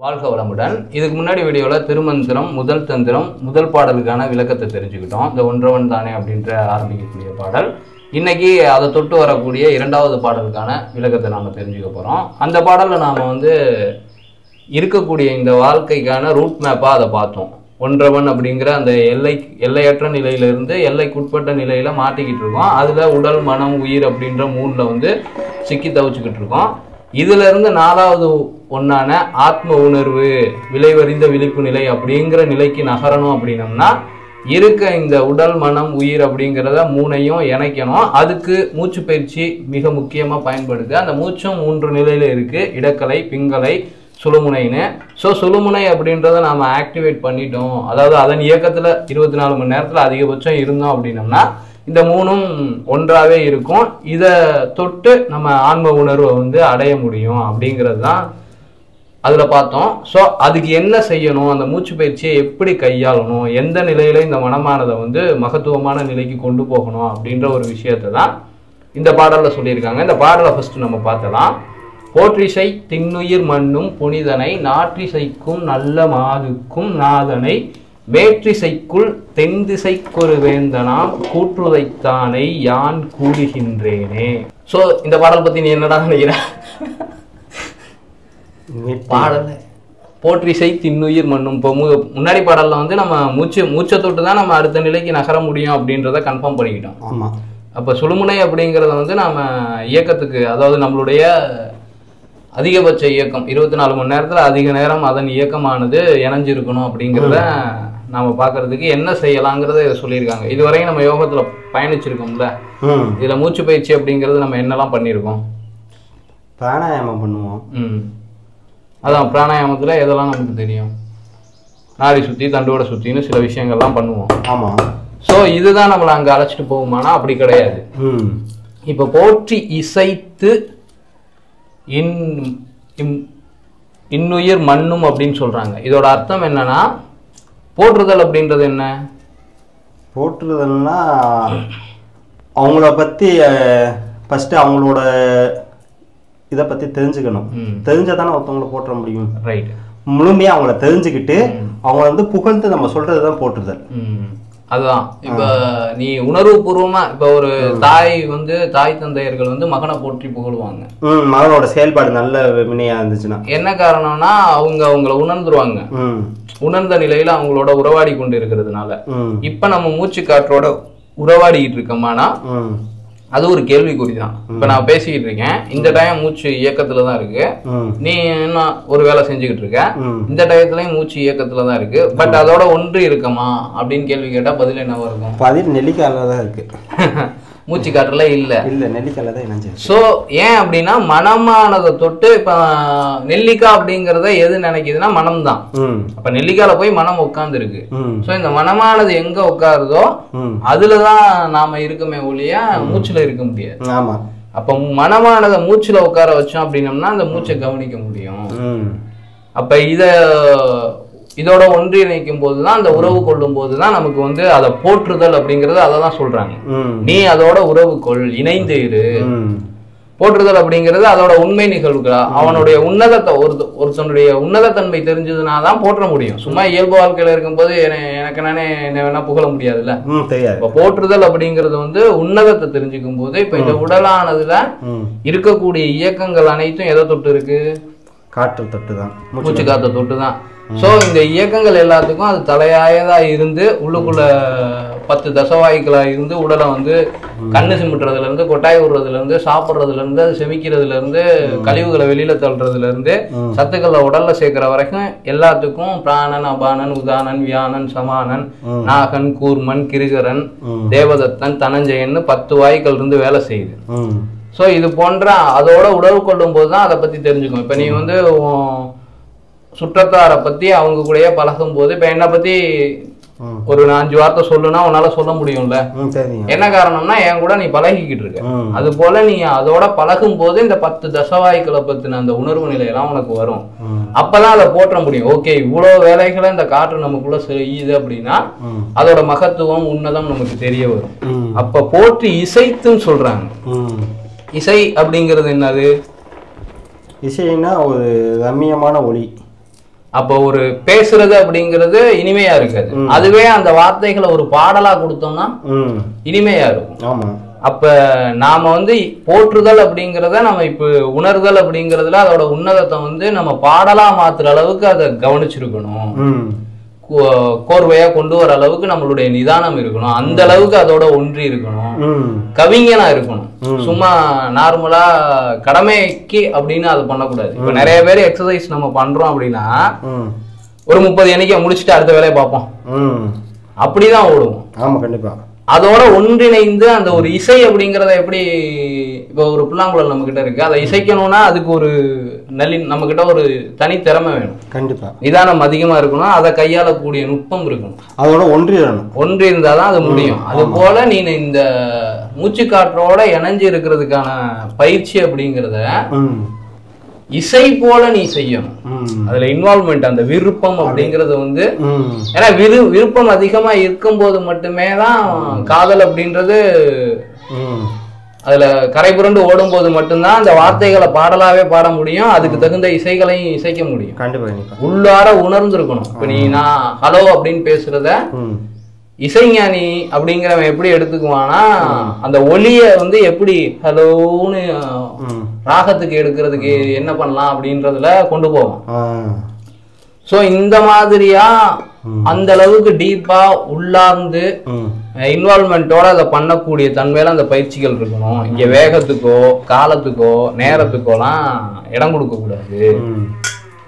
வாழ்க வளமுடன். இதுக்கு முன்னாடி வீடியோவில் திருமந்திரம் முதல் தந்திரம் முதல் பாடலுக்கான விளக்கத்தை தெரிஞ்சுக்கிட்டோம். இந்த ஒன்றவன் தானே அப்படின்ற ஆரம்பிக்கக்கூடிய பாடல். இன்னைக்கு அதை தொட்டு வரக்கூடிய இரண்டாவது பாடலுக்கான விளக்கத்தை நாம் தெரிஞ்சுக்க போகிறோம். அந்த பாடலில் நாம் இருக்கக்கூடிய இந்த வாழ்க்கைக்கான ரூட் மேப்பாக அதை பார்த்தோம். ஒன்றவன் அப்படிங்கிற அந்த எல்லையற்ற நிலையிலிருந்து எல்லைக்குட்பட்ட நிலையில் மாட்டிக்கிட்டு இருக்கோம். அதில் உடல் மனம் உயிர் அப்படின்ற மூணில் சிக்கி தவிச்சுக்கிட்டு இருக்கோம். இதுல இருந்து நாலாவது ஒன்னான ஆத்ம உணர்வு விளைவறிந்த விழிப்பு நிலை அப்படிங்கிற நிலைக்கு நகரணும் அப்படின்னம்னா இருக்க இந்த உடல் மனம் உயிர் அப்படிங்கிறத மூணையும் இணைக்கணும். அதுக்கு மூச்சு பயிற்சி மிக முக்கியமா பயன்படுது. அந்த மூச்சும் 3 நிலையில இருக்கு: இடக்கலை, பிங்கலை, சுழுமுனைன்னு. ஸோ சுழுமுனை அப்படின்றத நாம ஆக்டிவேட் பண்ணிட்டோம், அதாவது அதன் இயக்கத்துல 24 மணி நேரத்துல அதிகபட்சம் இருந்தோம் அப்படின்னம்னா இந்த மூணும் ஒன்றாவே இருக்கும். இதை தொட்டு நம்ம ஆன்ம உணர்வை அடைய முடியும் அப்படிங்கிறது தான் அதில் பார்த்தோம். ஸோ அதுக்கு என்ன செய்யணும், அந்த மூச்சு பயிற்சியை எப்படி கையாளணும், எந்த நிலையில இந்த மனமானதை மகத்துவமான நிலைக்கு கொண்டு போகணும் அப்படின்ற ஒரு விஷயத்தை தான் இந்த பாடலில் சொல்லியிருக்காங்க. இந்த பாடலை ஃபர்ஸ்ட் நம்ம பார்த்தலாம். போற்றிசை திண்ணுயிர் மண்ணும் புனிதனை நாற்றிசைக்கும் நல்ல மாதுக்கும் நாதனை வேற்றிசைக்குள் தென் திசைக்கொரு வேந்தனாம் கூற்றுதைத்தானை யான் கூறுகின்றேனே. ஸோ இந்த பாடல் பத்தி நீ என்னடா நினைக்கிற? பாடல போற்றிசை திண்ணுயிர் மண்ணும். இப்போ முன்னாடி பாடல்ல நம்ம மூச்சை தொட்டு தான் நம்ம அடுத்த நிலைக்கு நகர முடியும் அப்படின்றத கன்ஃபார்ம் பண்ணிக்கிட்டோம். ஆமா. அப்போ சுழுமுனை அப்படிங்கிறத நாம இயக்கத்துக்கு, அதாவது நம்மளுடைய அதிகபட்ச இயக்கம் 24 மணி நேரத்தில் அதிக நேரம் அதன் இயக்கமானது இணைஞ்சிருக்கணும் அப்படிங்கிறத நாம பார்க்கறதுக்கு என்ன செய்யலாங்கிறத இதை சொல்லியிருக்காங்க. இதுவரையும் நம்ம யோகத்துல பயணிச்சிருக்கோம்ல, இதுல மூச்சு பயிற்சி அப்படிங்கிறது நம்ம என்னெல்லாம் பண்ணியிருக்கோம்? பிராணாயாமம் பண்ணுவோம். அதான் பிராணாயாமத்துல எதெல்லாம் நமக்கு தெரியும்? நாடி சுத்தி தண்டோட சுத்தின்னு சில விஷயங்கள்லாம் பண்ணுவோம். ஆமா. ஸோ இதுதான் நம்மளை அங்க அழைச்சிட்டு போகுமானா அப்படி கிடையாது. இப்ப போற்றி இசைத்து இன்னுயிர் மண்ணும் அப்படின்னு சொல்றாங்க. இதோட அர்த்தம் என்னன்னா, போற்றுதல் அப்படின்றது என்ன? போற்றுதல்னா அவங்கள பத்தி ஃபர்ஸ்ட் அவங்களோட இதை பத்தி தெரிஞ்சுக்கணும். தெரிஞ்சாதானே ஒருத்தவங்களை போற்ற முடியும். ரைட். முழுமையா அவங்கள தெரிஞ்சுக்கிட்டு அவங்க புகழ்ந்து நம்ம சொல்றதுதான் போற்றுதல். அதுதான். இப்ப நீ உணர்வு பூர்வமா இப்ப ஒரு தாய் தாய் தந்தையர்கள் மகனை போற்றி புகழ்வாங்க. மகனோட செயல்பாடு நல்ல வினையா இருந்துச்சுன்னா என்ன காரணம்னா அவங்கள உணர்ந்துருவாங்க. உணர்ந்த நிலையில அவங்களோட உறவாடி கொண்டு இருக்கிறதுனால. இப்ப நம்ம மூச்சு காற்றோட உறவாடிக்கிட்டு இருக்கோமானா அது ஒரு கேள்விக்குறிதான். இப்ப நான் பேசிக்கிட்டு இருக்கேன், இந்த டைம் மூச்சு இயக்கத்துலதான் இருக்கு, நீ என்ன ஒரு வேலை செஞ்சுக்கிட்டு இருக்க, இந்த டயத்துலயும் மூச்சு இயக்கத்துலதான் இருக்கு. பட் அதோட ஒன்று இருக்கமா அப்படின்னு கேள்வி கேட்டா பதில் என்னவா இருக்கும்? பதில் நெல்லிக்காயில தான் இருக்கு. மூச்சு காற்றுல இல்ல நெல்லிக்காயில தான் இணைஞ்சு. சோ ஏன் அப்படின்னா மனமானதை தொட்டு இப்ப நெல்லிக்காய் அப்படிங்கறத எது நினைக்குதுன்னா மனம் தான். அப்ப நெல்லிக்காயில போய் மனம் உட்கார்ந்து இருக்கு. சோ இந்த மனமானது எங்க உட்காருதோ அதுலதான் நாம இருக்குமே ஒழிய மூச்சுல இருக்க முடியாது. ஆமா. அப்ப மனமானதை மூச்சுல உட்கார வச்சோம் அப்படின்னம்னா அந்த மூச்சை கவனிக்க முடியும். அப்ப இதோட ஒன்றிணைக்கும் போதுதான், அந்த உறவு கொள்ளும் போதுதான் நமக்கு அதை போற்றுதல் அப்படிங்கறது அததான் சொல்றாங்க. நீ அதோட உறவு கொள், இணைந்து இரு. போற்றுதல் அப்படிங்கிறது அதோட உண்மை நிகழ்வுகளா, அவனுடைய ஒருத்தனுடைய உன்னதத்தன்மை தெரிஞ்சதுனாதான் போற்ற முடியும். சும்மா இயல்பு வாழ்க்கையில இருக்கும்போது எனக்கு நானே என்ன வேணா புகழ முடியாதுல்ல. இப்ப போற்றுதல் அப்படிங்கிறது உன்னதத்தை தெரிஞ்சுக்கும் போது இப்ப இந்த உடலானதுல இருக்கக்கூடிய இயக்கங்கள் அனைத்தும் எதை தொட்டு இருக்கு? காற்று தொட்டுதான், மூச்சு காற்றை தொட்டுதான். சோ இந்த இயக்கங்கள் எல்லாத்துக்கும் அது தலையாயதா இருந்து உள்ளுக்குள்ள 10 தசவாய்களா இருந்து உடலை கண்ணு சிமிட்டுறதுல இருந்து, கொட்டாய் விடுறதுல இருந்து, சாப்பிட்றதுல இருந்து, அது செமிக்கிறதுல இருந்து, கழிவுகளை வெளியில தள்ளுறதுல இருந்து, சத்துக்களை உடல்ல சேர்க்கிற வரைக்கும் எல்லாத்துக்கும் பிராணன், அபானன், உதானன், வியானன், சமானன், நாகன், கூர்மன், கிருகரன், தேவதத்தன், தனஞ்சயன் 10 வாய்கள் இருந்து வேலை செய்யுது. ஸோ இது போன்ற அதோட உறவு கொள்ளும் போது தான் அதை பத்தி தெரிஞ்சுக்கும். இப்ப நீ சுற்றத்தாரை பத்தி அவங்க கூடயே பழகும் போது இப்ப என்னை பத்தி ஒரு 5 வார்த்தை சொல்லுனா உன்னால சொல்ல முடியும்ல. என்ன காரணம்னா என் கூட நீ பழகிக்கிட்டு இருக்க. அது போல நீ அதோட பழகும் போது இந்த 10 தசவாய்களை பத்தின அந்த உணர்வு நிலையெல்லாம் உனக்கு வரும். அப்பதான் அதை போற்ற முடியும். ஓகே, இவ்வளவு வேலைகளை இந்த காற்று நமக்குள்ள செய்யுது அப்படின்னா அதோட மகத்துவம் உன்னதம் நமக்கு தெரிய வரும். அப்ப போற்றி இசைத்துன்னு சொல்றாங்க. இசை அப்படிங்கிறது என்னது? இசைன்னா ஒரு ரம்மியமான ஒளி. அப்போ ஒரு பேசுறது அப்படிங்கிறது இனிமையா இருக்காது. அதுவே அந்த வார்த்தைகளை ஒரு பாடலா கொடுத்தோம்னா இனிமையா இருக்கும். ஆமா. அப்ப நாம வந்து போற்றுதல் அப்படிங்கிறத நம்ம இப்ப உணர்தல் அப்படிங்கிறதுல அதோட உன்னதத்தை வந்து நம்ம பாடலா மாத்துற அளவுக்கு அதை கவனிச்சிருக்கணும். கோர்வையா கொண்டு வர அளவுக்கு நம்மளுடைய நிதானம் இருக்கணும். அந்த அளவுக்கு அதோட ஒன்றி இருக்கணும். கவிஞனா இருக்கணும். சும்மா நார்மலா கடமைக்கு அப்படின்னு அதை பண்ணக்கூடாது. இப்ப நிறைய பேர் எக்ஸசைஸ் நம்ம பண்றோம் அப்படின்னா ஒரு 30 எண்ணிக்கை முடிச்சுட்டு அடுத்த வேலையை பார்ப்போம், அப்படிதான் ஓடுவோம். ஆமா, கண்டிப்பா. அதோட ஒன்றிணைந்து அந்த ஒரு இசை அப்படிங்கிறத எப்படி இப்போ ஒரு புல்லாங்குழல் நம்ம கிட்ட இருக்கு, அதை இசைக்கணும்னா அதுக்கு ஒரு நம்ம கிட்ட ஒரு தனி திறமை வேணும். கண்டிப்பா நிதானம் அதிகமா இருக்கணும். அதை கையாளக்கூடிய நுட்பம் இருக்கணும். அதோட ஒன்றி இருந்தாதான் அது முடியும். அது போல நீ இந்த மூச்சு காற்றோட இணைஞ்சு இருக்கிறதுக்கான பயிற்சி அப்படிங்கிறத இசை போல நீ செய்யணும். அதுல இன்வால்வ்மெண்ட், அந்த விருப்பம் அப்படிங்கறது வந்து, ஏன்னா விருப்பம் அதிகமா இருக்கும் போது மட்டுமே தான் காதல் அப்படின்றது அதுல கரை புரண்டு ஓடும் போது மட்டும்தான் அந்த வார்த்தைகளை பாடலாவே பாட முடியும். அதுக்கு தகுந்த இசைகளையும் இசைக்க முடியும். கண்டிப்பா உள்ளார உணர்ந்து இருக்கணும். இப்ப நீ நான் ஹலோ அப்படின்னு பேசுறத இசைஞானி அப்படிங்கிறவன் எப்படி எடுத்துக்குவானா, அந்த ஒலிய வந்து எப்படி ஹலோன்னு ராகத்துக்கு எடுக்கிறதுக்கு என்ன பண்ணலாம் அப்படின்றதுல கொண்டு போவான். சோ இந்த மாதிரியா அந்த அளவுக்கு டீப்பா உள்ளார்ந்து இன்வால்வ்மெண்டோட அதை பண்ணக்கூடிய தன்மையில அந்த பயிற்சிகள் இருக்கணும். இங்க வேகத்துக்கோ காலத்துக்கோ நேரத்துக்கோலாம் இடம் கொடுக்க கூடாது.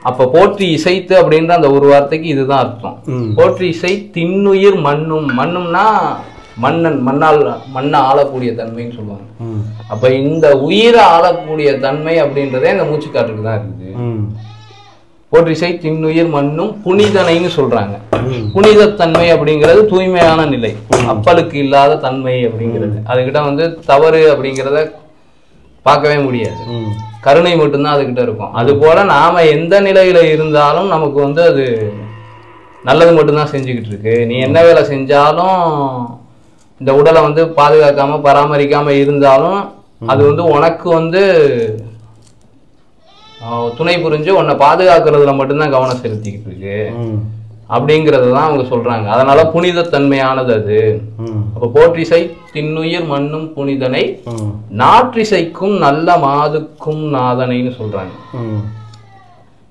அப்ப போற்றி இசைத்து அப்படின்ற அந்த ஒரு வார்த்தைக்கு இதுதான் அர்த்தம். போற்றி இசை தின்னுயிர் மண்ணும். மண்ணும்னா மண்ணன், மண்ணை ஆளக்கூடிய தன்மைன்னு சொல்லுவாங்க. அப்ப இந்த உயிரை ஆளக்கூடிய தன்மை அப்படின்றதே இந்த மூச்சுக்காற்றுக்கு தான் இருக்குது. போற்றி இசை தின்னுயிர் மண்ணும் புனிதனைன்னு சொல்றாங்க. புனிதத்தன்மை அப்படிங்கிறது தூய்மையான நிலை, அப்பலுக்கு இல்லாத தன்மை அப்படிங்கிறது. அதுகிட்ட வந்து தவறு அப்படிங்கிறத பார்க்கவே முடியாது. கருணை மட்டும்தான் அதுகிட்ட இருக்கும். அது போல நாம எந்த நிலையில இருந்தாலும் நமக்கு வந்து அது நல்லது மட்டும்தான் செஞ்சுக்கிட்டு இருக்கு. நீ என்ன வேலை செஞ்சாலும் இந்த உடலை வந்து பாதுகாக்காம பராமரிக்காம இருந்தாலும் அது வந்து உனக்கு வந்து துணை புரிஞ்சு உன்னை பாதுகாக்கிறதுல மட்டும்தான் கவனம் செலுத்திக்கிட்டு இருக்கு அப்படிங்கறது தான் அவங்க சொல்றாங்க. அதனால புனிதத்தன்மையானது அது. அப்ப போற்றிசை தின்னுயிர் மண்ணும் புனிதனை நாற்றிசைக்கும் நல்ல மாதுக்கும் நாதனைன்னு சொல்றாங்க.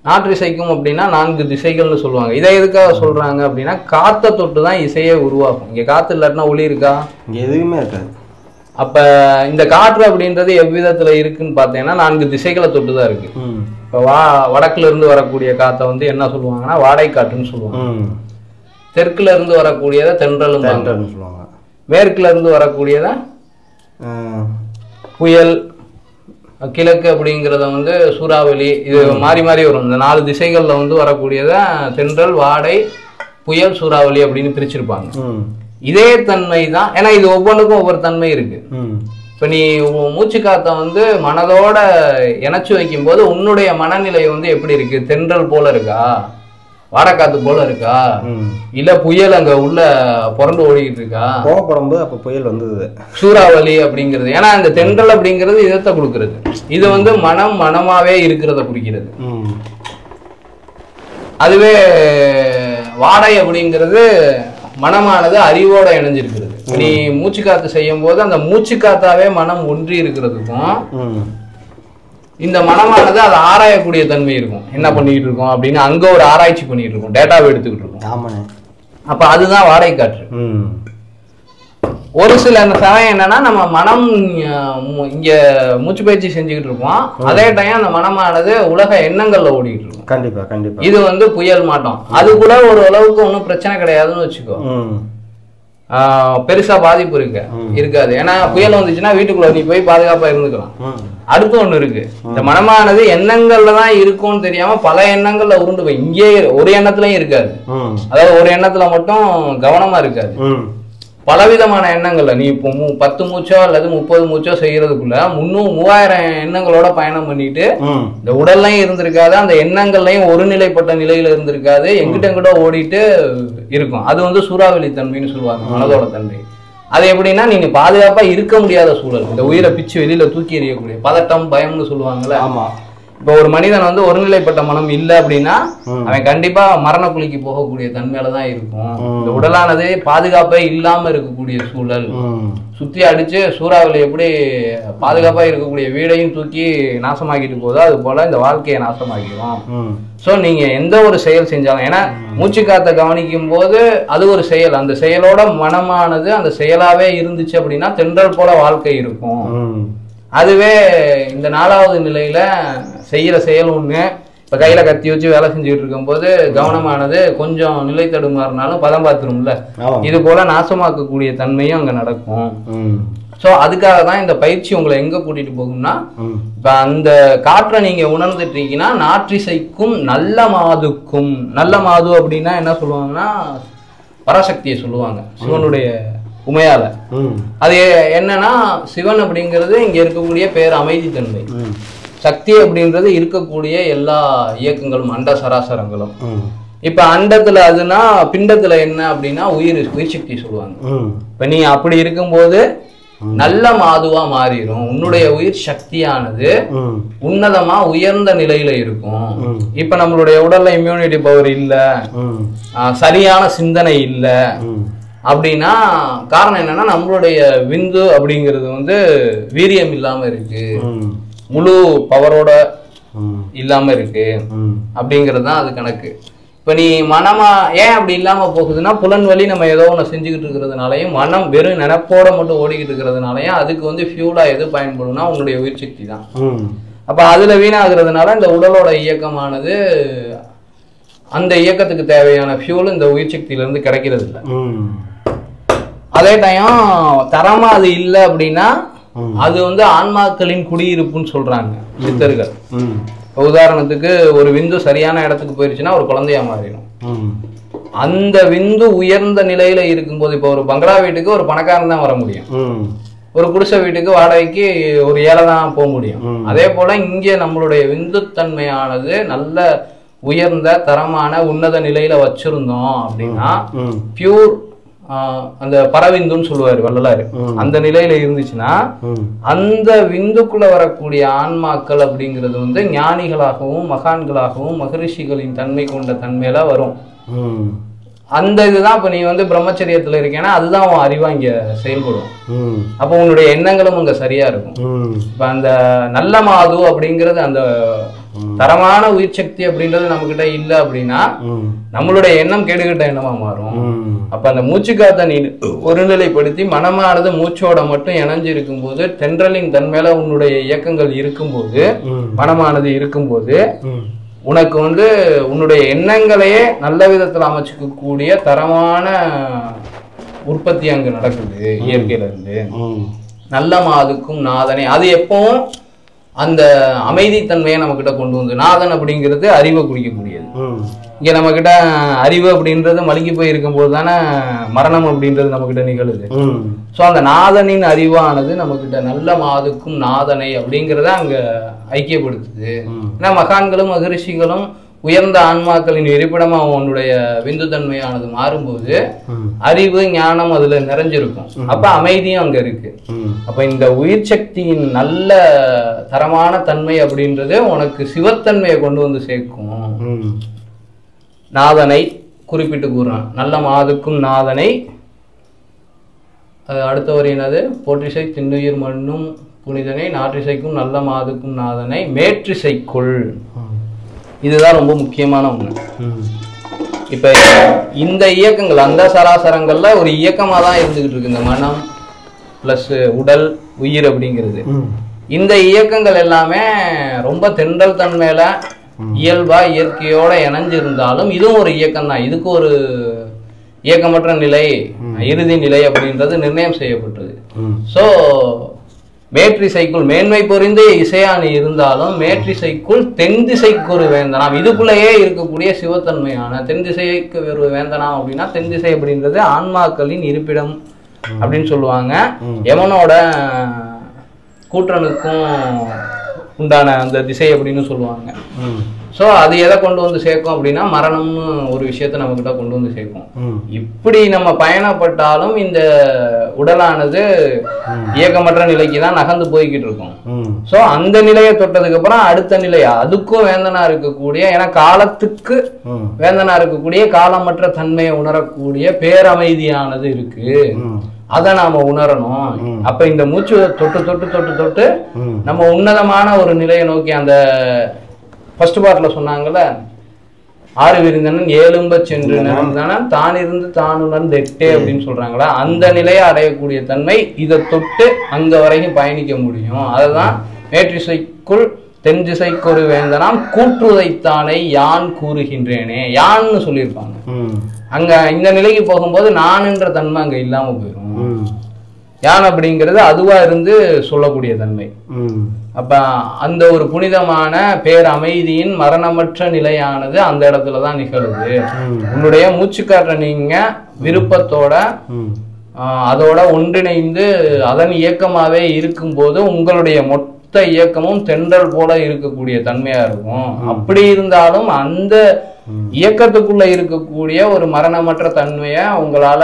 நாற்றிசைக்கும் அப்படின்னா 4 திசைகள்னு சொல்லுவாங்க. இதை எதுக்காக சொல்றாங்க அப்படின்னா காத்த தொட்டு தான் இசையே உருவாகும். இங்க காத்து இல்லாட்டினா ஒளி இருக்கா? இங்க எதுவுமே இருக்காது. அப்ப இந்த காற்று அப்படின்றது எவ்விதத்துல இருக்குன்னு பார்த்தீங்கன்னா 4 திசைகளை தொட்டுதான் இருக்கு. இப்ப வடக்குல இருந்து வரக்கூடிய காத்தை வந்து என்ன சொல்லுவாங்கன்னா வாடை காற்றுன்னு சொல்லுவாங்க. தெற்குல இருந்து வரக்கூடியதை தென்றல் சொல்லுவாங்க. மேற்குல இருந்து வரக்கூடியத புயல், கிழக்கு அப்படிங்கிறத வந்து சூறாவளி. இது மாறி மாறி வரும். இந்த 4 திசைகள்ல வந்து வரக்கூடியத தென்றல், வாடை, புயல், சூறாவளி அப்படின்னு பிரிச்சிருப்பாங்க. இதே தன்மை தான். ஏன்னா இது ஒவ்வொன்றுக்கும் ஒவ்வொரு தன்மை இருக்கு. இப்ப நீ மூச்சு காத்த வந்து மனதோட இணைச்சு வைக்கும் போது உன்னுடைய மனநிலை வந்து எப்படி இருக்கு? தென்றல் போல இருக்கா, வாடக்காத்து போல இருக்கா, இல்ல புயல் அங்க உள்ள புரண்டு ஓடிக்கிட்டு இருக்கா? கோவப்படும்போது அப்ப புயல் வந்தது சூறாவளி அப்படிங்கிறது. ஏன்னா இந்த தென்றல் அப்படிங்கிறது இதத்தை கொடுக்கறது. இது வந்து மனமாவே இருக்கிறத குறிக்கிறது. அதுவே வாடை அப்படிங்கிறது மனமானது அறிவோட இணைஞ்சிருக்கிறது. நீ மூச்சு காத்து செய்யும் போது அந்த மூச்சு காத்தாவே மனம் ஒன்றி இருக்கிறதுக்கும் இந்த மனமானது அதை ஆராயக்கூடிய தன்மை இருக்கும். என்ன பண்ணிட்டு இருக்கோம் அப்படின்னு அங்க ஒரு ஆராய்ச்சி பண்ணிட்டு இருக்கோம், டேட்டாவை எடுத்துக்கிட்டு இருக்கோம். அப்ப அதுதான் வாடகை காற்று. ஒரு சில சமயம் என்னன்னா நம்ம மனம் இங்க மூச்சு பயிற்சி செஞ்சுக்கிட்டு இருக்கோம், அதே டைம் அந்த மனமானது உலக எண்ணங்கள்ல ஓடிட்டு இருக்கும். கண்டிப்பா கண்டிப்பா. இது வந்து புயல் மாட்டோம். அது கூட ஒரு அளவுக்கு ஒன்றும் பிரச்சனை கிடையாதுன்னு வச்சுக்கோ. பெருசா பாதிப்பு இருக்காது. ஏன்னா புயல் வந்துச்சுன்னா வீட்டுக்குள்ள நீ போய் பாதுகாப்பா இருந்துக்கலாம். அடுத்து ஒண்ணு இருக்கு, இந்த மனமானது எண்ணங்கள்ல தான் இருக்கும்னு தெரியாம பல எண்ணங்கள்ல உருண்டு போய் இங்கே ஒரு எண்ணத்துலயும் இருக்காது. அதாவது ஒரு எண்ணத்துல மட்டும் கவனமா இருக்காது. பலவிதமான எண்ணங்கள்ல நீ இப்போ 10 மூச்சோ அல்லது 30 மூச்சோ செய்யறதுக்குள்ள 3000 எண்ணங்களோட பயணம் பண்ணிட்டு இந்த உடல்லையும் இருந்திருக்காது, அந்த எண்ணங்கள்லையும் ஒரு நிலைப்பட்ட நிலையில இருந்திருக்காது, எங்கிட்ட ஓடிட்டு இருக்கும். அது வந்து சூறாவளி தன்மைன்னு சொல்லுவாங்க, மனதோட தன்மை. அது எப்படின்னா நீங்க பாதுகாப்பா இருக்க முடியாத சூழல், இந்த உயிரை பிச்சு வெளியில தூக்கி எறியக்கூடிய பதட்டம், பயம்னு சொல்லுவாங்கல்ல. ஆமா, இப்போ ஒரு மனிதன் வந்து ஒருநிலைப்பட்ட மனம் இல்லை அப்படின்னா அவன் கண்டிப்பா மரண குழிக்கு போகக்கூடிய தன்மையில தான் இருக்கும். இந்த உடலானது பாதுகாப்பே இல்லாம இருக்கக்கூடிய சூழல், சுத்தி அடிச்சு சூறாவளி எப்படி பாதுகாப்பா இருக்கக்கூடிய வீடையும் தூக்கி நாசமாக்கிட்டு போதோ அது போல இந்த வாழ்க்கையை நாசமாக்கிடும். ஸோ நீங்க எந்த ஒரு செயல் செஞ்சாலும், ஏன்னா மூச்சு காத்த கவனிக்கும் போது அது ஒரு செயல், அந்த செயலோட மனமானது அந்த செயலாவே இருந்துச்சு அப்படின்னா தென்றல் போல வாழ்க்கை இருக்கும். அதுவே இந்த 4வது நிலையில செய்யற செயல் ஒண்ணு, இப்ப கையில கத்தி வச்சு வேலை செஞ்சுட்டு இருக்கும் போது கவனமானது கொஞ்சம் நிலை தடுமாறினாலும் பதம் பார்த்துரும்ல, இது போல நாசமாக்கக்கூடிய தன்மையும் அங்க நடக்கும். ஸோ அதுக்காக தான் இந்த பயிற்சி உங்களை எங்க கூட்டிட்டு போகும்னா, இப்ப அந்த காற்றை நீங்க உணர்ந்துட்டீங்கன்னா நாற்றிசைக்கும் நல்ல மாதுக்கும், நல்ல மாது அப்படின்னா என்ன சொல்லுவாங்கன்னா பராசக்தியை சொல்லுவாங்க, சிவனுடைய உமையால. அது என்னன்னா சிவன் அப்படிங்கிறது இங்க இருக்கக்கூடிய பேர் அமைதி தன்மை, சக்தி அப்படின்றது இருக்கக்கூடிய எல்லா இயக்கங்களும் அண்ட சராசரங்களும். இப்ப அண்டத்துல அதுனா பிண்டத்துல என்ன அப்படின்னா உயிர் சக்தி சொல்லுவாங்க. இப்ப நீ அப்படி இருக்கும்போது நல்ல மாதுவா மாறிடும். உன்னுடைய உயிர் சக்தியானது உன்னதமா உயர்ந்த நிலையில இருக்கும். இப்ப நம்மளுடைய உடல்ல இம்யூனிட்டி பவர் இல்ல, சரியான சிந்தனை இல்ல அப்படின்னா காரணம் என்னன்னா நம்மளுடைய விந்து அப்படிங்கிறது வந்து வீரியம் இல்லாம இருக்கு, முழு பவரோட இல்லாம இருக்கு அப்படிங்கிறது தான் அது கணக்கு. இப்ப நீ மனமா ஏன் அப்படி இல்லாம போகுதுன்னா புலன் வழி நம்ம ஏதோ ஒன்று செஞ்சுக்கிட்டு இருக்கிறதுனாலையும் மனம் வெறும் நினைப்போட மட்டும் ஓடிக்கிட்டு இருக்கிறதுனாலையும் அதுக்கு வந்து ஃபியூலா எது பயன்படும்னா உன்னுடைய உயிர் சக்தி தான். அப்ப அதுல வீணாகிறதுனால இந்த உடலோட இயக்கமானது அந்த இயக்கத்துக்கு தேவையான ஃபியூல் இந்த உயிர் சக்தியில இருந்து கிடைக்கிறது இல்லை. அதே டைம் தரமா அது இல்லை அப்படின்னா அது வந்து ஆன்மாக்களின் குடியிருப்புன்னு சொல்றாங்க சித்தர்கள். உதாரணத்துக்கு ஒரு விந்து சரியான இடத்துக்கு போயிருச்சுன்னா ஒரு குழந்தையா மாறிடும். அந்த விந்து உயர்ந்த நிலையில இருக்கும்போது, இப்போ ஒரு பங்களா வீட்டுக்கு ஒரு பணக்காரன் தான் வர முடியும், ஒரு குடிசை வீட்டுக்கு வாடகைக்கு ஒரு ஏழை தான் போக முடியும். அதே போல இங்கே நம்மளுடைய விந்து தன்மையானது நல்ல உயர்ந்த தரமான உன்னத நிலையில வச்சிருந்தோம் அப்படின்னா பியூர் அந்த பரவிந்துன்னு சொல்லுவாரு வள்ளலாரு, அந்த நிலையில இருந்துச்சுன்னா அந்த விந்துக்குள்ள வரக்கூடிய ஆன்மாக்கள் அப்படிங்கிறது வந்து ஞானிகளாகவும் மகான்களாகவும் மகரிஷிகளின் தன்மை கொண்ட தன்மையில வரும். அந்த இதுதான் இப்ப நீ வந்து பிரம்மச்சரியத்துல இருக்கேன்னா அதுதான் உன் அறிவா இங்க செயல்படும். அப்ப உன்னுடைய எண்ணங்களும் அங்க சரியா இருக்கும். இப்ப அந்த நல்ல மாது அப்படிங்கிறது அந்த தரமான உயிர் சக்தி அப்படின்றது நம்ம கிட்ட இல்ல அப்படின்னா நம்மளுடைய எண்ணம் கேடுகிட்ட எண்ணமா மாறும். அப்ப அந்த மூச்சு காத்த நீ ஒருநிலைப்படுத்தி மனமானது மூச்சோட மட்டும் இணைஞ்சு இருக்கும்போது தென்றலின் தன்மையில உன்னுடைய இயக்கங்கள் இருக்கும்போது மனமானது இருக்கும்போது உனக்கு வந்து உன்னுடைய எண்ணங்களையே நல்ல விதத்துல அமைச்சுக்க கூடிய தரமான உற்பத்தி அங்கு நடக்குது இயற்கையில இருந்து. நல்ல மாதுக்கும் நாதனே, அது எப்பவும் அந்த அமைதி தன்மையை நம்ம கிட்ட கொண்டு வந்து, நாதன் அப்படிங்கிறது அறிவை குறிக்கக்கூடியது. இங்க நம்ம கிட்ட அறிவு அப்படின்றது மழுங்கி போய் இருக்கும் போது தானே மரணம் அப்படின்றது நம்ம கிட்ட நிகழுது. சோ அந்த நாதனின் அறிவானது நம்ம கிட்ட நல்ல மாதுக்கும் நாதனை அப்படிங்கிறத அங்க ஐக்கியப்படுத்துது. ஏன்னா மகான்களும் மகரிஷிகளும் உயர்ந்த ஆன்மாக்களின் இருப்பிடமா உன்னுடைய விந்து தன்மையானது மாறும்போது அறிவு ஞானம் அதுல நிறைஞ்சிருக்கும். அப்ப அமைதியும் அங்க இருக்கு. அப்ப இந்த உயிர் சக்தியின் நல்ல தரமான தன்மை அப்படின்றது உனக்கு சிவத்தன்மையை கொண்டு வந்து சேர்க்கும். நாதனை குறிப்பிட்டு கூறுறான், நல்ல மாதுக்கும் நாதனை. அது அடுத்த வரி என்னது, போற்றிசை திண்ணுயிர் மண்ணும் புனிதனை நாற்றிசைக்கும் நல்ல மாதுக்கும் நாதனை மேற்றிசைக்குள். இதுதான் ரொம்ப முக்கியமான ஒண்ணு. இப்ப இந்த இயக்கங்கள் அந்த சராசரங்கள்ல ஒரு இயக்கமா தான் இருந்துகிட்டு இருக்கு இந்த மனம் பிளஸ் உடல் உயிர் அப்படிங்கிறது. இந்த இயக்கங்கள் எல்லாமே ரொம்ப தென்றல் தன்மையில இயல்பா இயற்கையோட இணைஞ்சிருந்தாலும் இதுவும் ஒரு இயக்கம் தான். இதுக்கு ஒரு இயக்கமற்ற நிலை இறுதி நிலை அப்படின்றது நிர்ணயம் செய்யப்பட்டது. சோ மேற்றிசைக்குள் மேன்மை பொறிந்து இசையானி இருந்தாலும் மேற்றிசைக்குள் தென் திசைக்கு ஒரு வேந்தனாம். இதுக்குள்ளேயே இருக்கக்கூடிய சிவத்தன்மையான தென் திசைக்கு ஒரு வேந்தனாம் அப்படின்னா தென் திசை அப்படின்றது ஆன்மாக்களின் இருப்பிடம் அப்படின்னு சொல்லுவாங்க. யமனோட கூற்றனுக்கும் உண்டான அந்த திசை அப்படின்னு சொல்லுவாங்க. ஸோ அது எதை கொண்டு வந்து சேர்க்கும் அப்படின்னா மரணம்னு ஒரு விஷயத்த நம்ம கிட்ட கொண்டு வந்து சேர்க்கும். இப்படி நம்ம பயணப்பட்டாலும் இந்த உடலானது இயக்கமற்ற நிலைக்கு தான் நகர்ந்து போய்கிட்டு இருக்கும். ஸோ அந்த நிலையை தொட்டதுக்கு அப்புறம் அடுத்த நிலையா அதுக்கும் வேந்தனா இருக்கக்கூடிய, ஏன்னா காலத்துக்கு வேந்தனா இருக்கக்கூடிய காலமற்ற தன்மையை உணரக்கூடிய பேரமைதியானது இருக்கு. அதை நாம உணரணும். அப்ப இந்த மூச்சு தொட்டு தொட்டு தொட்டு தொட்டு நம்ம உன்னதமான ஒரு நிலையை நோக்கி, அந்த ஃபர்ஸ்ட் பார்ட்ல சொன்னாங்கல்ல, ஆறு விருந்தனன் ஏழும்ப சென்று தான் இருந்து தானுணர்ந்து எட்டே அப்படின்னு சொல்றாங்களா, அந்த நிலையை அடையக்கூடிய தன்மை இதை தொட்டு அங்க வரைக்கும் பயணிக்க முடியும். அதுதான் மேற்றிசைக்குள் தென்திசைக்கொரு வேந்தனாம் கூற்றுதைத்தானை யான் கூறுகின்றேனே, யான்னு சொல்லியிருப்பாங்க. அங்க இந்த நிலைக்கு போகும்போது நான் என்ற தன்மை அங்க இல்லாம போயிடும். யான் அப்படிங்கிறது அதுவா இருந்து சொல்லக்கூடிய தன்மை. அப்ப அந்த ஒரு புனிதமான பேரமைதியின் மரணமற்ற நிலையானது அந்த இடத்துலதான் நிகழுது. உன்னுடைய மூச்சுக்காற்ற நீங்க விருப்பத்தோட அதோட ஒன்றிணைந்து அதன் இயக்கமாவே இருக்கும்போது உங்களுடைய மொத்த இயக்கமும் தென்றல் போல இருக்கக்கூடிய தன்மையா இருக்கும். அப்படி இருந்தாலும் அந்த இயக்கத்துக்குள்ள இருக்கக்கூடிய ஒரு மரணமற்ற தன்மைய உங்களால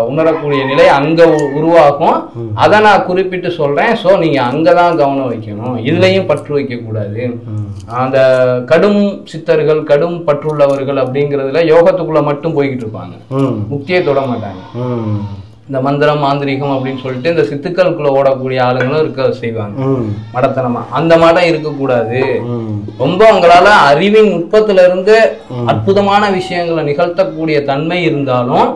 உணரக்கூடிய நிலை அங்க உருவாகும். அதை நான் குறிப்பிட்டு சொல்றேன். சோ நீங்க அங்கதான் கவனம் வைக்கணும், இதுலயும் பற்று வைக்க கூடாது. அந்த கடும் சித்தர்கள், கடும் பற்றுள்ளவர்கள் அப்படிங்கிறதுல யோகத்துக்குள்ள மட்டும் போய்கிட்டு இருப்பாங்க, முக்தியை தொட மாட்டாங்க. இந்த மந்திரம் மாந்திரிகம் அப்படின்னு சொல்லிட்டு இந்த சித்துக்களுக்குள்ள ஓடக்கூடிய ஆளுங்களும் இருக்க செய்வாங்க மடத்தனமா. அந்த மடம் இருக்கக்கூடாது. ரொம்ப உங்களால அறிவின் நுட்பத்துல இருந்து அற்புதமான விஷயங்களை நிகழ்த்தக்கூடிய தன்மை இருந்தாலும்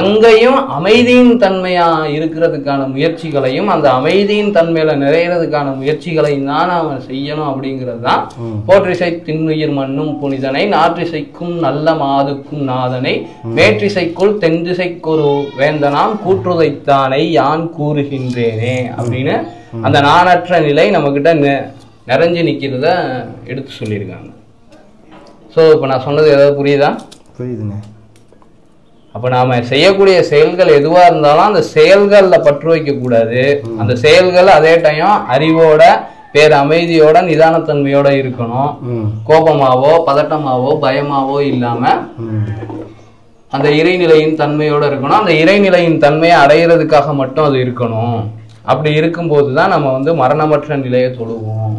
அங்கேயும் அமைதியின் தன்மையா இருக்கிறதுக்கான முயற்சிகளையும் அந்த அமைதியின் தன்மையில நிறையறதுக்கான முயற்சிகளையும் தான் அவன் செய்யணும். அப்படிங்கிறது தான் போற்றிசை திண்ணுயிர் மண்ணும் புனிதனை நாற்றிசைக்கும் நல்ல மாதுக்கும் நாதனை மேற்றிசைக்குள் தென்திசைக்கொரு வேந்தனாம் கூற்றுதைத்தானை யான் கூறுகின்றேனே அப்படின்னு அந்த நானற்ற நிலை நம்ம கிட்ட நிறைஞ்சு நிக்கிறத எடுத்து சொல்லியிருக்காங்க. ஸோ இப்போ நான் சொன்னது ஏதாவது புரியுதா? புரியுதுங்க. அப்போ நாம செய்யக்கூடிய செயல்கள் எதுவா இருந்தாலும் அந்த செயல்கள்ல பற்று வைக்க கூடாது. அந்த செயல்கள் அதே டைம் அறிவோட பேர் அமைதியோட நிதானத்தன்மையோட இருக்கணும். கோபமாவோ பதட்டமாவோ பயமாவோ இல்லாம அந்த இறைநிலையின் தன்மையோட இருக்கணும். அந்த இறைநிலையின் தன்மையை அடையிறதுக்காக மட்டும் அது இருக்கணும். அப்படி இருக்கும்போது தான் நம்ம வந்து மரணமற்ற நிலையை தொழுவோம்.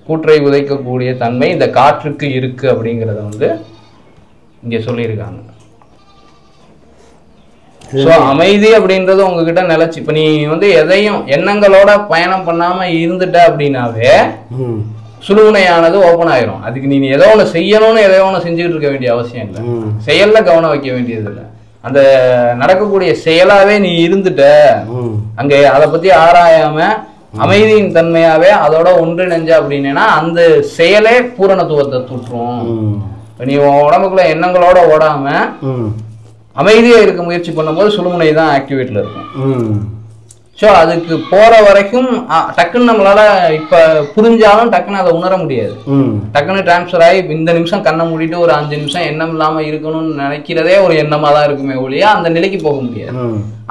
கூற்றை உதைக்கக்கூடிய தன்மை இந்த காற்றுக்கு இருக்கு அப்படிங்கிறத வந்து இங்க சொல்லியிருக்காங்க. ஸோ அமைதி அப்படின்றது உங்ககிட்ட நிலைச்சு, இப்ப நீ வந்து எதையும் எண்ணங்களோட பயணம் பண்ணாம இருந்துட்ட அப்படின்னாவே சுழுமுனையானது ஓப்பன் ஆயிரும். அதுக்கு நீ ஏதோ ஒண்ணு செய்யணும்னு ஏதோ ஒண்ணு செஞ்சுக்கிட்டு இருக்க வேண்டிய அவசியம் இல்லை. செயல்ல கவனம் வைக்க வேண்டியது இல்லை. அந்த நடக்கக்கூடிய செயலாவே நீ இருந்துட்ட அங்க அதை பத்தி ஆராயாம அமைதியின் தன்மையாவே அதோட ஒன்றிணைஞ்ச அப்படின்னா அந்த செயலே பூரணத்துவத்தை தூற்றும். நீ உடம்புக்குள்ள எண்ணங்களோட ஓடாம அமைதியா இருக்க முயற்சி பண்ணும்போது சுழுமுனை தான் ஆக்டிவேட்ல இருக்கும். ஸோ அதுக்கு போற வரைக்கும் டக்குன்னு நம்மளால இப்ப புரிஞ்சாலும் டக்குன்னு அதை உணர முடியாது. டக்குன்னு டிரான்ஸ்ஃபர் ஆகி இந்த நிமிஷம் கண்ணை மூடிட்டு ஒரு 5 நிமிஷம் எண்ணம் இல்லாம இருக்கணும்னு நினைக்கிறதே ஒரு எண்ணமா தான் இருக்குமே ஒழிய அந்த நிலைக்கு போக முடியாது.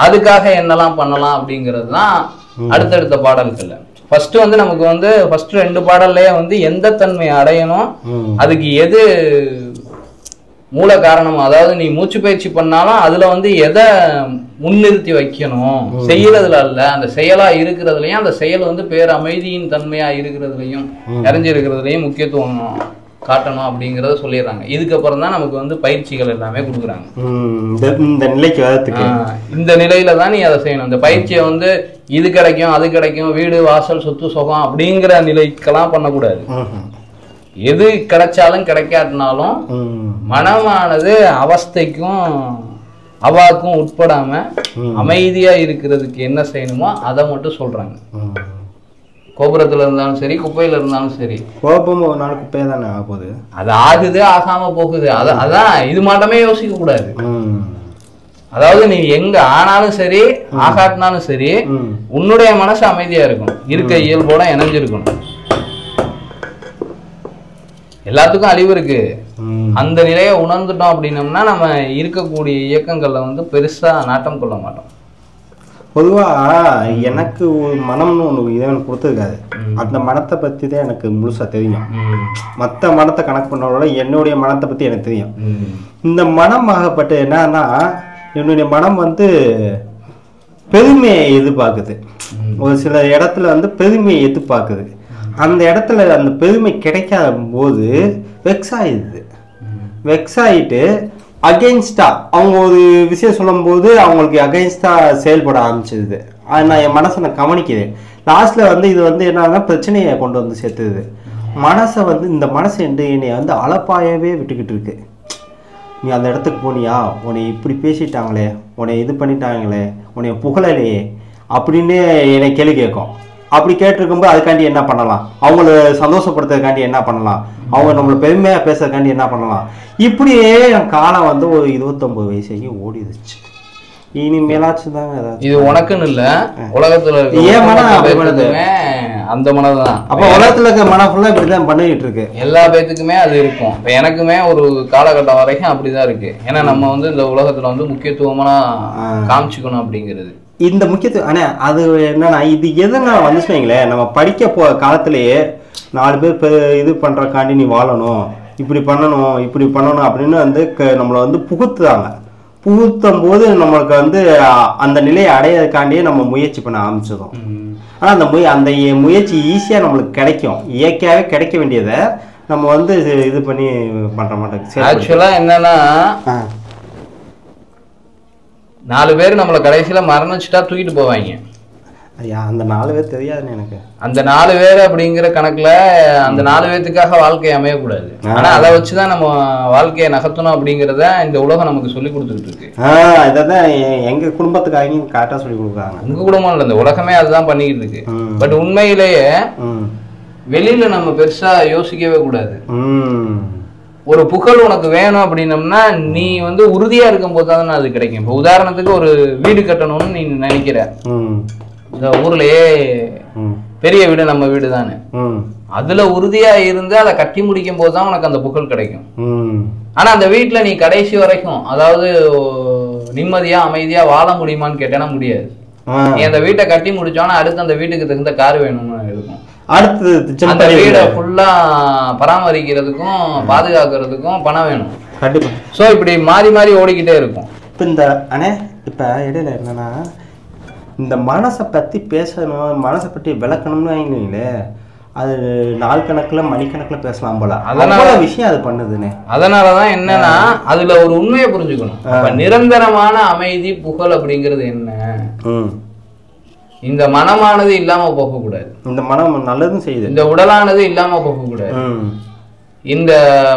அதுக்காக என்னெல்லாம் பண்ணலாம் அப்படிங்கிறது தான் அடுத்தடுத்த பாடல்கள்ல. ஃபர்ஸ்ட் வந்து நமக்கு வந்து ஃபர்ஸ்ட் 2 பாடல்லையே வந்து எந்த தன்மையை அடையணும், அதுக்கு எது மூல காரணம், அதாவது நீ மூச்சு பயிற்சி பண்ணாலும் அதுல வந்து எதை முன்னிறுத்தி வைக்கணும், செய்யறதுல அல்ல அந்த செயலா இருக்கிறதுலயும் அந்த செயல் வந்து பேர் அமைதியின் தன்மையா இருக்கிறதுலையும் நிறைஞ்சிருக்கிறதுலையும் முக்கியத்துவம் காட்டணும் அப்படிங்கறத சொல்லிடுறாங்க. இதுக்கப்புறம் தான் நமக்கு வந்து பயிற்சிகள் எல்லாமே கொடுக்குறாங்க. இந்த நிலையில தான் நீ அதை செய்யணும். இந்த பயிற்சியை வந்து இது கிடைக்கும் அது கிடைக்கும் வீடு வாசல் சொத்து சுகம் அப்படிங்கிற நிலைக்கெல்லாம் பண்ணக்கூடாது. எது கிடைச்சாலும் கிடைக்காட்டினாலும் மனமானது அவஸ்தைக்கும் அவாக்கும் உட்படாம அமைதியா இருக்கிறதுக்கு என்ன செய்யணுமோ அதை மட்டும் சொல்றாங்க. கோபுரத்துல இருந்தாலும் சரி குப்பையில இருந்தாலும் சரி, கோபம் ஒரு நாள் குப்பையா தானே ஆக போகுது, அது ஆகுது ஆகாம போகுது. அதான் இது மட்டுமே யோசிக்க கூடாது. அதாவது நீ எங்க ஆனாலும் சரி ஆகாட்டினாலும் சரி உன்னுடைய மனசு அமைதியா இருக்கும், இருக்க இயல்போட இணைஞ்சிருக்கணும். எல்லாத்துக்கும் அழிவு இருக்கு. அந்த நிலையை உணர்ந்துட்டோம் அப்படின்னம்னா நம்ம இருக்கக்கூடிய இயக்கங்கள்ல வந்து பெருசா நாட்டம் கொள்ள மாட்டோம். பொதுவா எனக்கு ஒரு மனம்னு ஒன்று இறைவன் கொடுத்துருக்காது. அந்த மனத்தை பற்றி தான் எனக்கு முழுசா தெரியும். மற்ற மனத்தை கணக்கு பண்ணோட என்னுடைய மனத்தை பற்றி எனக்கு தெரியும். இந்த மனம் ஆகப்பட்ட என்னன்னா, என்னுடைய மனம் வந்து பெருமையை எதிர்பார்க்குது. ஒரு சில இடத்துல வந்து பெருமையை எதிர்பார்க்குது. அந்த இடத்துல அந்த பெருமை கிடைக்காத போது வெக்ஸ் ஆயிடுது. வெக்ஸ் ஆகிட்டு அகெயின்ஸ்டா அவங்க ஒரு விஷயம் சொல்லும் போது அவங்களுக்கு அகெயின்ஸ்டா செயல்பட ஆரம்பிச்சிருது. நான் என் மனசை நான் கவனிக்கிறேன். லாஸ்ட்ல வந்து இது வந்து என்னன்னா பிரச்சனையை கொண்டு வந்து சேர்த்துது. மனசை வந்து இந்த மனசு என்னை வந்து அலப்பாயவே விட்டுக்கிட்டு இருக்கு. நீ அந்த இடத்துக்கு போனியா, உன்னை இப்படி பேசிட்டாங்களே, உன்னை இது பண்ணிட்டாங்களே, உன்னை புகழலையே அப்படின்னு என்னை கேள்வி கேட்கும். அப்படி கேட்டிருக்கும்போது அதுக்காண்டி என்ன பண்ணலாம், அவங்கள சந்தோஷப்படுத்துறதுக்காண்டி என்ன பண்ணலாம், அவங்க நம்மளை பெருமையாக பேசுறதுக்காண்டி என்ன பண்ணலாம். இப்படியே என் காலம் வந்து ஒரு 29 வயசு ஓடிடுச்சு. இனிமேலாச்சும் தாங்க ஏதாவது இது உனக்குன்னு இல்ல, உலகத்துல ஏன் மனம் அந்த மனம் தான். அப்ப உலகத்துல இருக்க மனம் ஃபுல்லா இப்படிதான் பண்ணிட்டு இருக்கு. எல்லா பேத்துக்குமே அது இருக்கும். இப்ப எனக்குமே ஒரு காலகட்டம் வரைக்கும் அப்படிதான் இருக்கு. ஏன்னா நம்ம வந்து இந்த உலகத்துல வந்து முக்கியத்துவமா காமிச்சுக்கணும் அப்படிங்கிறது. இந்த முக்கியத்துவம் ஆனா அது என்னன்னா, இது எதனால வந்துச்சு வைங்களேன், நம்ம படிக்க காலத்திலேயே 4 பேர் இது பண்றக்காண்டி நீ வாழணும், இப்படி பண்ணணும் அப்படின்னு வந்து நம்மளை வந்து புகுத்துறாங்க. புகுத்தும் போது நம்மளுக்கு வந்து அந்த நிலையை அடையிறதுக்காண்டியே நம்ம முயற்சி பண்ண ஆரம்பிச்சிடும். ஆனால் அந்த முயற்சி ஈஸியாக நம்மளுக்கு கிடைக்கும். இயற்கையாகவே கிடைக்க வேண்டியதை நம்ம வந்து இது பண்ணி பண்ணுற மாட்டோம். ஆக்சுவலாக என்னன்னா, 4 பேர் நம்மளை கடைசியில் மரணிச்சுட்டா தூக்கிட்டு போவாங்க. ஐயா அந்த 4 பேர் தெரியாதுன்னு எனக்கு. அந்த 4 பேர் அப்படிங்கிற கணக்குல அந்த 4 பேர்த்துக்காக வாழ்க்கையை அமையக்கூடாது. ஆனா அதை வச்சுதான் நம்ம வாழ்க்கையை நகர்த்தணும் அப்படிங்கிறத இந்த உலகம் நமக்கு சொல்லி கொடுத்துட்டு இருக்கு. இதான் எங்க குடும்பத்துக்காக கரெக்டா சொல்லி கொடுக்குறாங்க. உங்க குடும்பம் இல்ல, இந்த உலகமே அதுதான் பண்ணிக்கிட்டு இருக்கு. பட் உண்மையிலேயே வெளியில நம்ம பெருசா யோசிக்கவே கூடாது. ஒரு புகழ் உனக்கு வேணும் அப்படின்னம்னா நீ வந்து உறுதியா இருக்கும் போது தான் அது கிடைக்கும். இப்போ உதாரணத்துக்கு ஒரு வீடு கட்டணும்னு நீ நினைக்கிற, இந்த ஊர்லயே பெரிய வீடு நம்ம வீடு தானே, அதுல உறுதியா இருந்து அதை கட்டி முடிக்கும் போதுதான் உனக்கு அந்த புகழ் கிடைக்கும். ஆனா அந்த வீட்டுல நீ கடைசி வரைக்கும் அதாவது நிம்மதியா அமைதியா வாழ முடியுமான்னு கேட்டேன்னா முடியாது. நீ அந்த வீட்டை கட்டி முடிச்சோன்னா அடுத்து அந்த வீட்டுக்கு தகுந்த கார் வேணும்னு இருக்கும். அடுத்து அந்த வீடை ஃபுல்லா பராமரிக்கிறதுக்கும் பாதுகாக்கிறதுக்கும் பணம் வேணும். கண்டிப்பா. சோ இப்படி மாறி மாறி ஓடிக்கிட்டே இருக்கும். இப்ப இந்த இப்ப இடையில என்னன்னா, இந்த மனசை பற்றி பேசணும், மனசை பற்றி விளக்கணும்னு வைங்களே, அது நாள் கணக்கில் மணிக்கணக்கில் பேசலாம் போல. அதனால விஷயம் அது பண்ணுதுன்னு. அதனாலதான் என்னன்னா அதுல ஒரு உண்மையை புரிஞ்சுக்கணும். நிரந்தரமான அமைதி புகழ் அப்படிங்கிறது என்ன, இந்த மனமானது இல்லாம போகக்கூடாது. இந்த மனம் நல்லதும் செய்யுது. இந்த உடலானது இல்லாம போகக்கூடாது. இந்த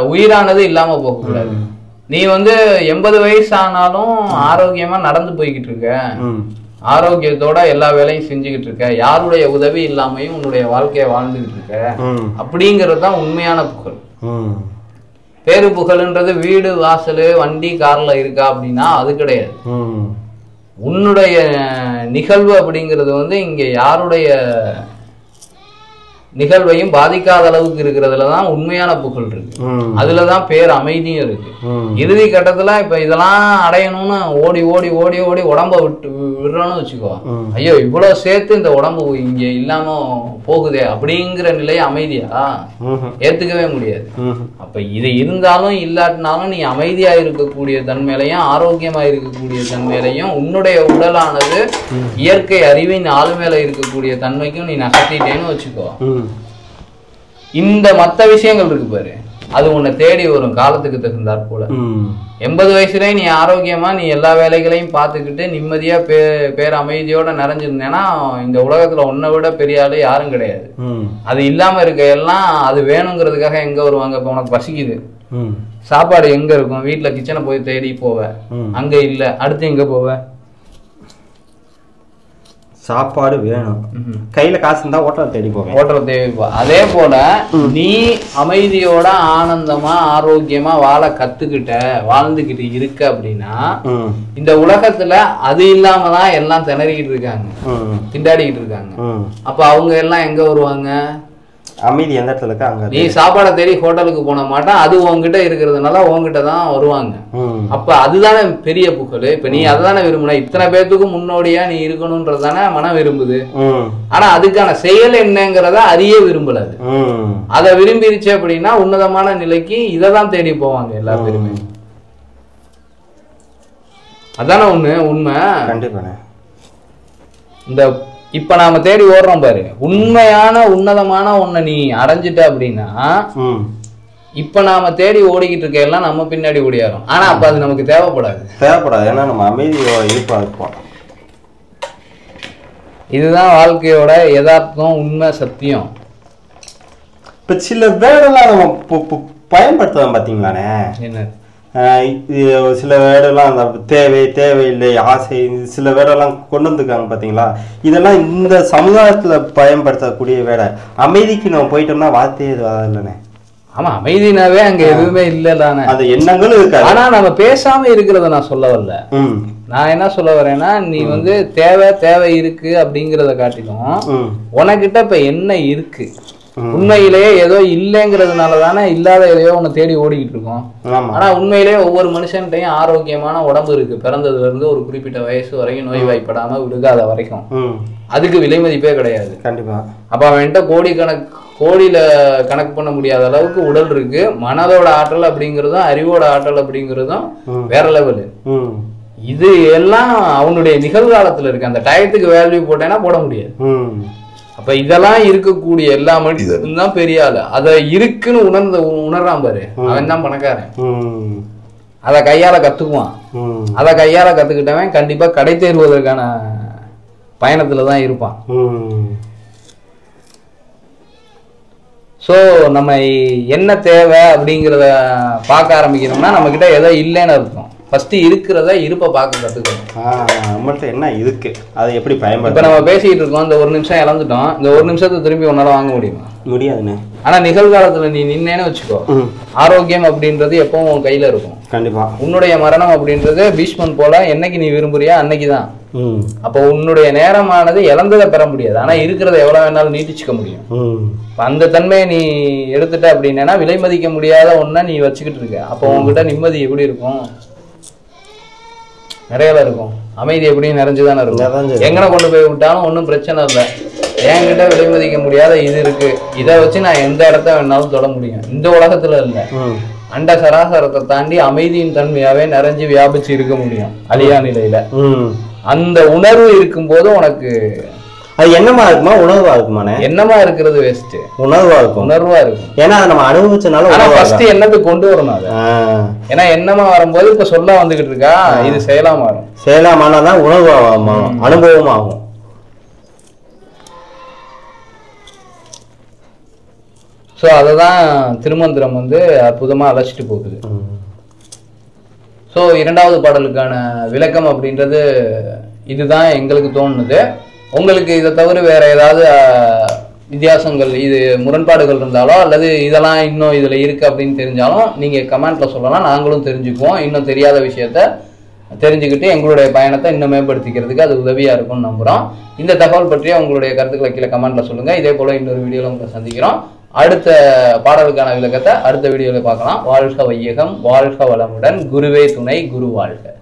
உயிரானது இல்லாம போகக்கூடாது. நீ வந்து 80 வயசு ஆனாலும் ஆரோக்கியமா நடந்து போய்கிட்டு இருக்க, ஆரோக்கியத்தோட எல்லா வேலையும் செஞ்சுக்கிட்டு இருக்க, யாருடைய உதவி இல்லாமையும் உன்னுடைய வாழ்க்கையை வாழ்ந்துகிட்டு இருக்க, அப்படிங்கிறது தான் உண்மையான புகழ். பேரு புகழ்ன்றது வீடு வாசல் வண்டி கார்ல இருக்கா அப்படின்னா அது கிடையாது. உன்னுடைய நிகழ்வு அப்படிங்கிறது வந்து இங்க யாருடைய நிகழ்வையும் பாதிக்காத அளவுக்கு இருக்கிறதுலதான் உண்மையான புகழ் இருக்கு. அதுலதான் பேர் அமைதியும் இருக்கு. இறுதி கட்டத்துல இப்ப இதெல்லாம் அடையணும்னு ஓடி ஓடி ஓடி ஓடி உடம்ப விடுறோம்னு வச்சுக்கோ, ஐயோ இவ்வளவு சேர்த்து இந்த உடம்பு இங்க இல்லாம போகுதே அப்படிங்கிற நிலையை அமைதியா ஏத்துக்கவே முடியாது. அப்ப இது இருந்தாலும் இல்லாட்டினாலும் நீ அமைதியா இருக்கக்கூடிய தன்மையிலையும் ஆரோக்கியமா இருக்கக்கூடிய தன்மையிலையும் உன்னுடைய உடலானது இயற்கை அறிவின் ஆளுமையில இருக்கக்கூடிய தன்மைக்கும் நீ நகர்த்திட்டேன்னு வச்சுக்கோ, இந்த மற்ற விஷயங்கள் இருக்கு பாரு, அது உன்னை தேடி வரும் காலத்துக்கு தகுந்தாற் போல. 80 வயசுலயே நீ ஆரோக்கியமா நீ எல்லா வேலைகளையும் பார்த்துக்கிட்டு நிம்மதியா பேர் அமைதியோட நிறைஞ்சிருந்தேன்னா இந்த உலகத்துல உன்னை விட பெரிய ஆளு யாரும் கிடையாது. அது இல்லாம இருக்க எல்லாம் அது வேணுங்கிறதுக்காக எங்க வருவாங்க. இப்ப உனக்கு பசிக்குது, சாப்பாடு எங்க இருக்கும், வீட்டுல கிச்சனை போய் தேடி போவ, அங்க இல்ல, அடுத்து எங்க போவ, சாப்பாடு வேணும், கையில காசு இருந்தா ஹோட்டல் தேடி போவேன், ஹோட்டல் தேடி போ. அதே போல நீ அமைதியோட ஆனந்தமா ஆரோக்கியமா வாழ கத்துக்கிட்ட வாழ்ந்துகிட்டு இருக்க அப்படின்னா இந்த உலகத்துல அது இல்லாமதான் எல்லாம் திணறிக்கிட்டு இருக்காங்க, திண்டாடிக்கிட்டு இருக்காங்க. அப்ப அவங்க எல்லாம் எங்க வருவாங்க, அமைதி எந்த இடத்துல இருக்கா அங்க நீ சாப்பாடை தேடி ஹோட்டலுக்கு போன மாட்டான், அது உங்ககிட்ட இருக்கிறதுனால உங்ககிட்ட தான் வருவாங்க. அப்ப அதுதானே பெரிய புகழ். இப்ப நீ அதுதானே விரும்புன, இத்தனை பேத்துக்கு முன்னோடியா நீ இருக்கணும்ன்றதானே மனம் விரும்புது. ஆனா அதுக்கான செயல் என்னங்கிறத அறிய விரும்பல. அதை விரும்பிருச்சு அப்படின்னா உன்னதமான நிலைக்கு இதைதான் தேடி போவாங்க எல்லா பேருமே. அதானே உண்மை. கண்டிப்பா. இந்த இப்ப நாம தேடி ஓடுறோம் பாரு, உண்மையான உன்னதமான ஒன்ன நீ அடைஞ்சிட்ட அப்படின்னா இப்ப நாம தேடி ஓடிக்கிட்டு இருக்க எல்லாம் நம்ம பின்னாடி ஓடியாரும். ஆனா அப்ப அது நமக்கு தேவைப்படாது. ஏன்னா நம்ம அமைதியோட இருப்பா இருப்போம். இதுதான் வாழ்க்கையோட யதார்த்தம், உண்மை, சத்தியம். இப்ப சில வேர்டெல்லாம் நம்ம பயன்படுத்துவோம் பாத்தீங்களானே. என்ன சில வேர்டெல்லாம் அந்த தேவையில்லை, ஆசை, சில வேர்டெல்லாம் கொண்டு வந்துருக்காங்க பாத்தீங்களா. இதெல்லாம் இந்த சமுதாயத்துல பயன்படுத்தக்கூடிய வேர்டை. அமைதிக்கு நம்ம போயிட்டோம்னா வார்த்தையே இல்லைண்ணே. ஆமா, அமைதினாவே அங்க எதுவுமே இல்லதானே, அது எண்ணங்களும் இருக்காது. ஆனா நம்ம பேசாம இருக்கிறத நான் சொல்ல வரல. நான் என்ன சொல்ல வரேன்னா, நீ தேவை இருக்கு அப்படிங்கறத காட்டிலும் உனக்கிட்ட இப்ப என்ன இருக்கு, உண்மையிலேயே ஏதோ இல்லைங்கிறதுனால தானே இல்லாத எதையோ ஒன்று தேடி ஓடிக்கிட்டு இருக்கோம். ஆனா உண்மையிலேயே ஒவ்வொரு மனுஷன்ட்டையும் ஆரோக்கியமான உடம்பு இருக்கு. பிறந்ததுல இருந்து ஒரு குறிப்பிட்ட வயசு வரைக்கும் நோய் வாய்ப்படாம விழுகாத வரைக்கும் அதுக்கு விலை மதிப்பே கிடையாது. கண்டிப்பா. அப்ப அவன்கிட்ட கோடியில கணக்கு பண்ண முடியாத அளவுக்கு உடல் இருக்கு. மனதோட ஆற்றல் அப்படிங்கிறதும் அறிவோட ஆற்றல் அப்படிங்கிறதும் வேற லெவலு. இது எல்லாம் அவனுடைய நிகழ்காலத்துல இருக்கு. அந்த டயத்துக்கு வேல்யூ போட்டேன்னா போட முடியாது. அப்ப இதெல்லாம் இருக்கக்கூடிய எல்லா மனிதனும் தான் பெரிய ஆளு. அத இருக்குன்னு உணர்றான் பாரு, அவன் தான் பணக்காரன். அத கையால கத்துக்குவான். அத கையால கத்துக்கிட்டவன் கண்டிப்பா கடை தேர்வதற்கான பயணத்துலதான் இருப்பான். சோ நம்ம என்ன தேவை அப்படிங்கிறத பார்க்க ஆரம்பிக்கணும்னா நம்ம கிட்ட எதோ இல்லைன்னு அர்த்தம். ஃபர்ஸ்ட் இருக்கிறத இருப்ப பார்க்க கத்துக்கணும். நம்மள்ட்ட என்ன இருக்கு, அதை எப்படி பயன்படுத்த. இப்ப நம்ம பேசிட்டு இருக்கோம், இந்த ஒரு நிமிஷம் இழந்துட்டோம். இந்த ஒரு நிமிஷத்தை திரும்பி உன்னால வாங்க முடியுமா? முடியாதுண்ணே. ஆனா நிகழ்காலத்துல நீ நின்னேன்னு வச்சுக்கோ, ஆரோக்கியம் அப்படின்றது எப்பவும் உன் கையில இருக்கும். கண்டிப்பா. உன்னுடைய மரணம் அப்படின்றது பீஷ்மன் போல என்னைக்கு நீ விரும்புறியா அன்னைக்குதான். அப்போ உன்னுடைய நேரமானது இழந்ததை பெற முடியாது, ஆனா இருக்கிறத எவ்வளவு வேணாலும் நீட்டிச்சுக்க முடியும். அந்த தன்மையை நீ எடுத்துட்ட அப்படின்னா விலை மதிக்க முடியாத ஒன்ன நீ வச்சுக்கிட்டு இருக்க. அப்போ உங்ககிட்ட நிம்மதி எப்படி இருக்கும்? நிறைய இருக்கும். அமைதி எப்படியும் நிறைஞ்சுதானே இருக்கும். எங்கன கொண்டு போய் விட்டாலும் ஒன்றும் பிரச்சனை இல்லை. என்கிட்ட விலை மதிக்க முடியாத இது இருக்கு, இதை வச்சு நான் எந்த இடத்த வேணாலும் தொட முடியும். இந்த உலகத்துல இல்லை, அண்ட சராசரத்தை தாண்டி அமைதியின் தன்மையாவே நிறைஞ்சு வியாபிச்சு இருக்க முடியும் அழியா நிலையில. அந்த உணர்வு இருக்கும்போது உனக்கு அது என்னமா இருக்குமா உணர்வா இருக்குமானே? என்னமா இருக்கிறது வேஸ்ட், உணர்வா இருக்கும். உணர்வா இருக்கும். ஏன்னா அதை நம்ம அனுபவிச்சனால. ஆனா ஃபர்ஸ்ட் எண்ணத்துக்கு கொண்டு வரணும் அதை. ஏன்னா எண்ணமா வரும்போது இப்ப சொல்ல வந்துகிட்டு இருக்கா, இது செயலா மாறும். செயலா மாறினாதான் உணர்வா மாறும், அனுபவம் ஆகும். ஸோ அததான் திருமந்திரம் அற்புதமா அழைச்சிட்டு போகுது. ஸோ இரண்டாவது பாடலுக்கான விளக்கம் அப்படின்றது இதுதான் எங்களுக்கு தோணுது. உங்களுக்கு இதை தவிர வேற ஏதாவது வித்தியாசங்கள், இது முரண்பாடுகள் இருந்தாலோ அல்லது இதெல்லாம் இன்னும் இதுல இருக்கு அப்படின்னு தெரிஞ்சாலும் நீங்க கமெண்ட்ல சொல்லலாம், நாங்களும் தெரிஞ்சுக்குவோம். இன்னும் தெரியாத விஷயத்த தெரிஞ்சுக்கிட்டு எங்களுடைய பயணத்தை இன்னும் மேம்படுத்திக்கிறதுக்கு அது உதவியா இருக்கும்னு நம்புறோம். இந்த தகவல் பற்றிய உங்களுடைய கருத்துக்களை கீழே கமெண்ட்ல சொல்லுங்க. இதே போல இன்னொரு வீடியோல உங்களை சந்திக்கிறோம். அடுத்த பாடலுக்கான விளக்கத்தை அடுத்த வீடியோல பார்க்கலாம். வாழ்க வையகம், வாழ்க வளமுடன், குருவே துணை, குரு வாழ்க.